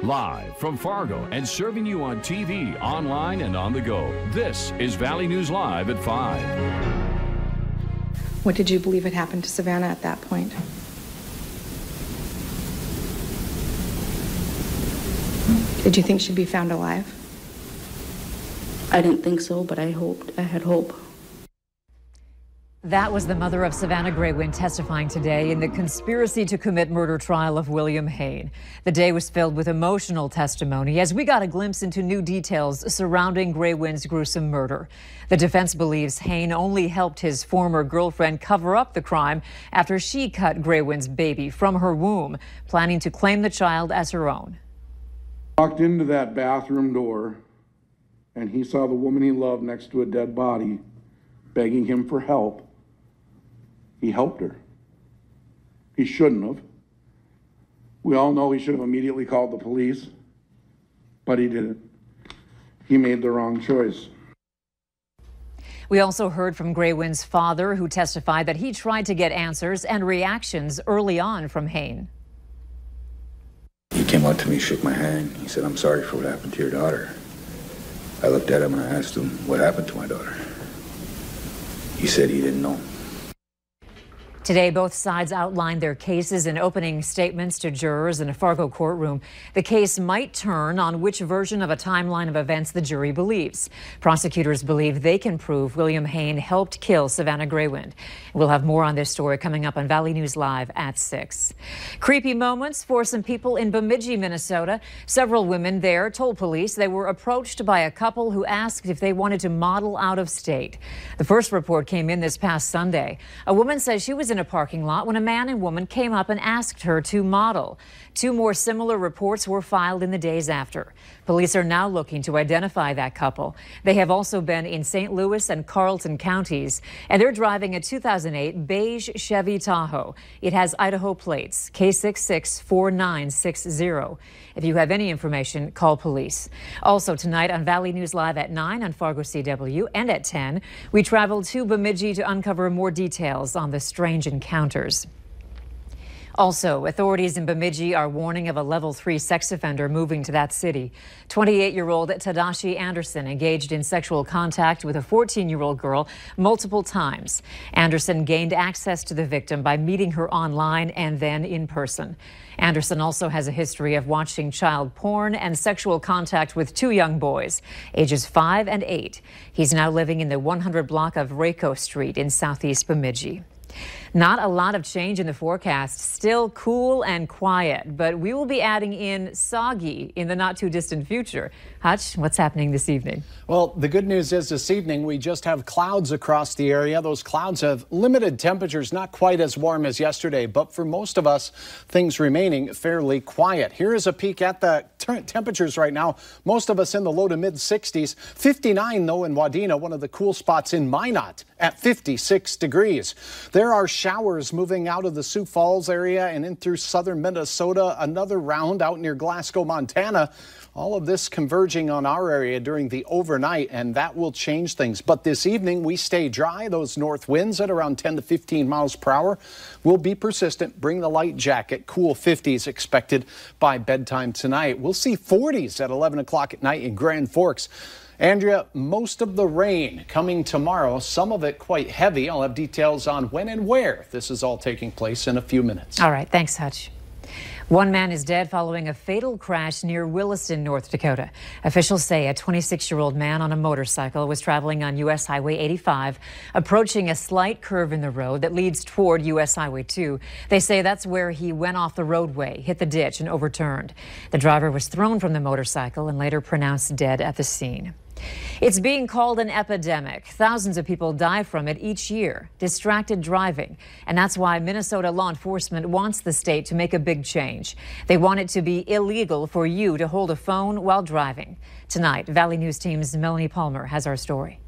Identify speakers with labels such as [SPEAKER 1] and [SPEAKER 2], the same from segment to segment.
[SPEAKER 1] Live from Fargo and serving you on TV, online, and on the go. This is Valley News Live at 5.
[SPEAKER 2] What did you believe had happened to Savannah at that point? Did you think she'd be found alive?
[SPEAKER 3] I didn't think so, but I had hope.
[SPEAKER 4] That was the mother of Savannah Graywin testifying today in the conspiracy to commit murder trial of William Hain. The day was filled with emotional testimony as we got a glimpse into new details surrounding Graywin's gruesome murder. The defense believes Hain only helped his former girlfriend cover up the crime after she cut Graywin's baby from her womb, planning to claim the child as her own.
[SPEAKER 5] Walked into that bathroom door and he saw the woman he loved next to a dead body, begging him for help. He helped her. He shouldn't have. We all know he should have immediately called the police, but he didn't. He made the wrong choice.
[SPEAKER 4] We also heard from Graywin's father, who testified that he tried to get answers and reactions early on from Hain.
[SPEAKER 6] He came up to me, shook my hand. He said, "I'm sorry for what happened to your daughter." I looked at him and I asked him, "What happened to my daughter?" He said he didn't know.
[SPEAKER 4] Today, both sides outlined their cases in opening statements to jurors in a Fargo courtroom. The case might turn on which version of a timeline of events the jury believes. Prosecutors believe they can prove William Hain helped kill Savannah Graywin. We'll have more on this story coming up on Valley News Live at 6. Creepy moments for some people in Bemidji, Minnesota. Several women there told police they were approached by a couple who asked if they wanted to model out of state. The first report came in this past Sunday. A woman says she was in a parking lot when a man and woman came up and asked her to model. 2 more similar reports were filed in the days after. Police are now looking to identify that couple. They have also been in St. Louis and Carlton counties, and they're driving a 2008 beige Chevy Tahoe. It has Idaho plates, K664960. If you have any information, call police. Also tonight on Valley News Live at 9 on Fargo CW and at 10, we traveled to Bemidji to uncover more details on the strange encounters. Also, authorities in Bemidji are warning of a level 3 sex offender moving to that city. 28-year-old Tadashi Anderson engaged in sexual contact with a 14-year-old girl multiple times. Anderson gained access to the victim by meeting her online and then in person. Anderson also has a history of watching child porn and sexual contact with 2 young boys, ages 5 and 8. He's now living in the 100 block of Rayco Street in southeast Bemidji. Not a lot of change in the forecast, still cool and quiet, but we will be adding in soggy in the not too distant future. Hutch, what's happening this evening?
[SPEAKER 7] Well, the good news is this evening we just have clouds across the area. Those clouds have limited temperatures, not quite as warm as yesterday, but for most of us, things remaining fairly quiet. Here is a peek at the temperatures right now. Most of us in the low to mid 60s. 59 though in Wadena, one of the cool spots in Minot at 56 degrees. There are showers moving out of the Sioux Falls area and in through southern Minnesota. Another round out near Glasgow, Montana. All of this converging on our area during the overnight, and that will change things. But this evening, we stay dry. Those north winds at around 10 to 15 miles per hour will be persistent. Bring the light jacket. Cool 50s expected by bedtime tonight. We'll see 40s at 11 o'clock at night in Grand Forks. Andrea, most of the rain coming tomorrow, some of it quite heavy. I'll have details on when and where this is all taking place in a few minutes.
[SPEAKER 4] All right, thanks, Hutch. One man is dead following a fatal crash near Williston, North Dakota. Officials say a 26-year-old man on a motorcycle was traveling on U.S. Highway 85, approaching a slight curve in the road that leads toward U.S. Highway 2. They say that's where he went off the roadway, hit the ditch, and overturned. The driver was thrown from the motorcycle and later pronounced dead at the scene. It's being called an epidemic. Thousands of people die from it each year, distracted driving. And that's why Minnesota law enforcement wants the state to make a big change. They want it to be illegal for you to hold a phone while driving. Tonight, Valley News Team's Melanie Palmer has our story.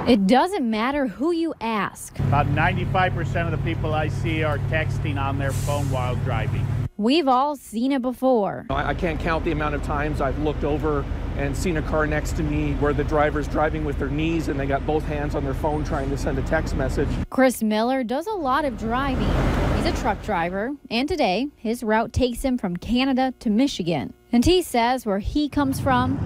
[SPEAKER 8] It doesn't matter who you ask.
[SPEAKER 9] About 95% of the people I see are texting on their phone while driving.
[SPEAKER 8] We've all seen it before.
[SPEAKER 10] I can't count the amount of times I've looked over and seen a car next to me where the driver's driving with their knees and they got both hands on their phone trying to send a text message.
[SPEAKER 8] Chris Miller does a lot of driving. He's a truck driver, and today his route takes him from Canada to Michigan. And he says where he comes from,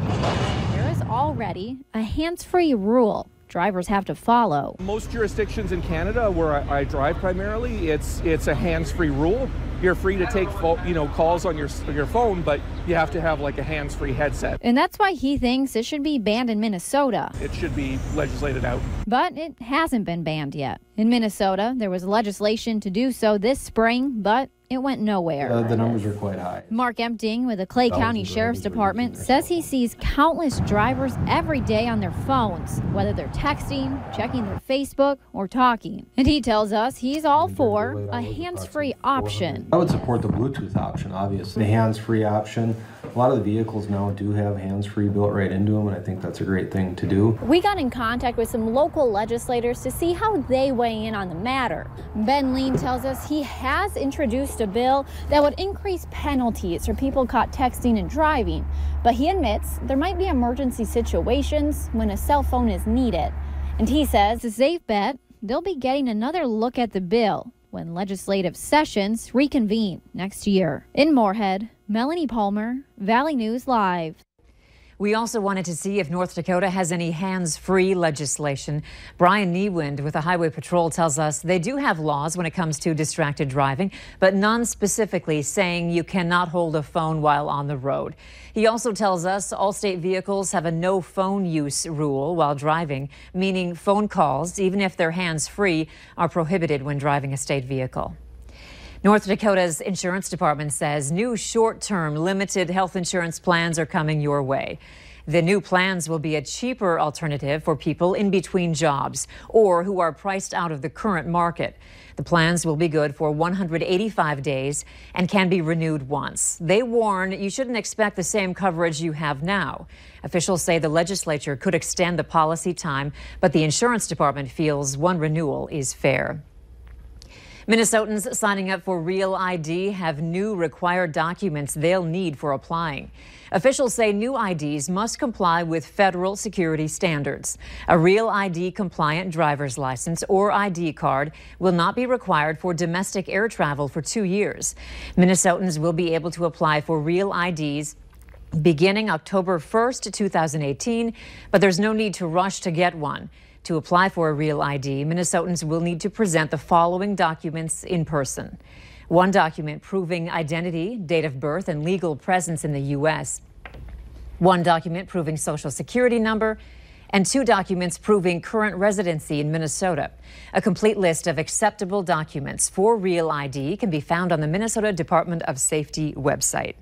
[SPEAKER 8] there is already a hands-free rule drivers have to follow.
[SPEAKER 10] Most jurisdictions in Canada where I drive primarily, it's a hands-free rule. You're free to take calls on your phone, but you have to have like a hands-free headset.
[SPEAKER 8] And that's why he thinks it should be banned in Minnesota.
[SPEAKER 10] It should be legislated out.
[SPEAKER 8] But it hasn't been banned yet. In Minnesota, there was legislation to do so this spring, but it went nowhere.
[SPEAKER 11] The numbers are quite high.
[SPEAKER 8] Mark Empting with the Clay County Sheriff's Department says he sees countless drivers every day on their phones, whether they're texting, checking their Facebook, or talking. And he tells us he's all for a hands-free option.
[SPEAKER 11] I would support the Bluetooth option, obviously. The hands-free option. A lot of the vehicles now do have hands-free built right into them, and I think that's a great thing to do.
[SPEAKER 8] We got in contact with some local legislators to see how they weigh in on the matter. Ben Lean tells us he has introduced a bill that would increase penalties for people caught texting and driving, but he admits there might be emergency situations when a cell phone is needed. And he says it's a safe bet they'll be getting another look at the bill when legislative sessions reconvene next year. In Moorhead, Melanie Palmer, Valley News Live.
[SPEAKER 4] We also wanted to see if North Dakota has any hands-free legislation. Brian Niewind with the Highway Patrol tells us they do have laws when it comes to distracted driving, but none specifically saying you cannot hold a phone while on the road. He also tells us all state vehicles have a no phone use rule while driving, meaning phone calls, even if they're hands-free, are prohibited when driving a state vehicle. North Dakota's insurance department says new short-term limited health insurance plans are coming your way. The new plans will be a cheaper alternative for people in between jobs or who are priced out of the current market. The plans will be good for 185 days and can be renewed once. They warn you shouldn't expect the same coverage you have now. Officials say the legislature could extend the policy time, but the insurance department feels one renewal is fair. Minnesotans signing up for Real ID have new required documents they'll need for applying. Officials say new IDs must comply with federal security standards. A Real ID compliant driver's license or ID card will not be required for domestic air travel for 2 years. Minnesotans will be able to apply for Real IDs beginning October 1st, 2018, but there's no need to rush to get one. To apply for a Real ID, Minnesotans will need to present the following documents in person. One document proving identity, date of birth, and legal presence in the U.S. One document proving social security number, and 2 documents proving current residency in Minnesota. A complete list of acceptable documents for Real ID can be found on the Minnesota Department of Safety website.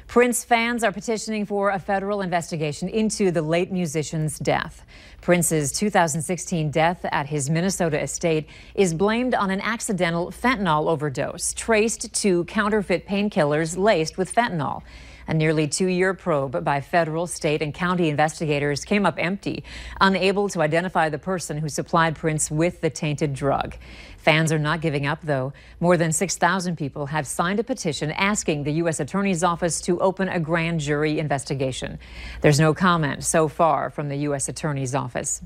[SPEAKER 4] Prince fans are petitioning for a federal investigation into the late musician's death. Prince's 2016 death at his Minnesota estate is blamed on an accidental fentanyl overdose traced to counterfeit painkillers laced with fentanyl. A nearly 2-year probe by federal, state, and county investigators came up empty, unable to identify the person who supplied Prince with the tainted drug. Fans are not giving up, though. More than 6,000 people have signed a petition asking the U.S. Attorney's Office to open a grand jury investigation. There's no comment so far from the U.S. Attorney's Office.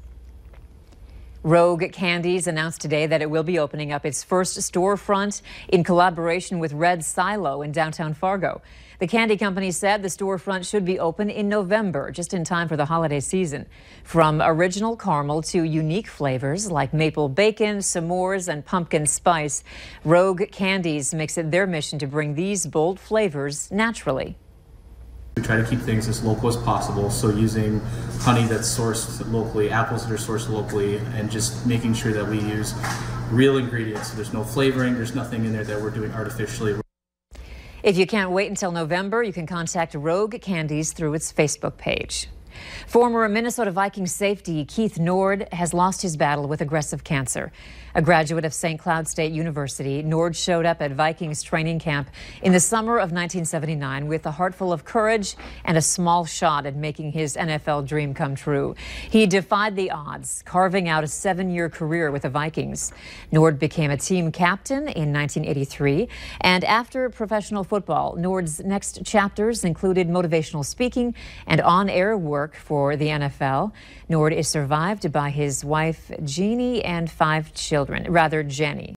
[SPEAKER 4] Rogue Candies announced today that it will be opening up its first storefront in collaboration with Red Silo in downtown Fargo. The candy company said the storefront should be open in November, just in time for the holiday season. From original caramel to unique flavors like maple bacon, s'mores, and pumpkin spice, Rogue Candies makes it their mission to bring these bold flavors naturally.
[SPEAKER 12] We try to keep things as local as possible, so using honey that's sourced locally, apples that are sourced locally, and just making sure that we use real ingredients. So there's no flavoring, there's nothing in there that we're doing artificially.
[SPEAKER 4] If you can't wait until November, you can contact Rogue Candies through its Facebook page. Former Minnesota Vikings safety Keith Nord has lost his battle with aggressive cancer. A graduate of St. Cloud State University, Nord showed up at Vikings training camp in the summer of 1979 with a heart full of courage and a small shot at making his NFL dream come true. He defied the odds, carving out a 7-year career with the Vikings. Nord became a team captain in 1983, and after professional football, Nord's next chapters included motivational speaking and on-air work for the NFL. Nord is survived by his wife, Jeannie, and 5 children, Jenny.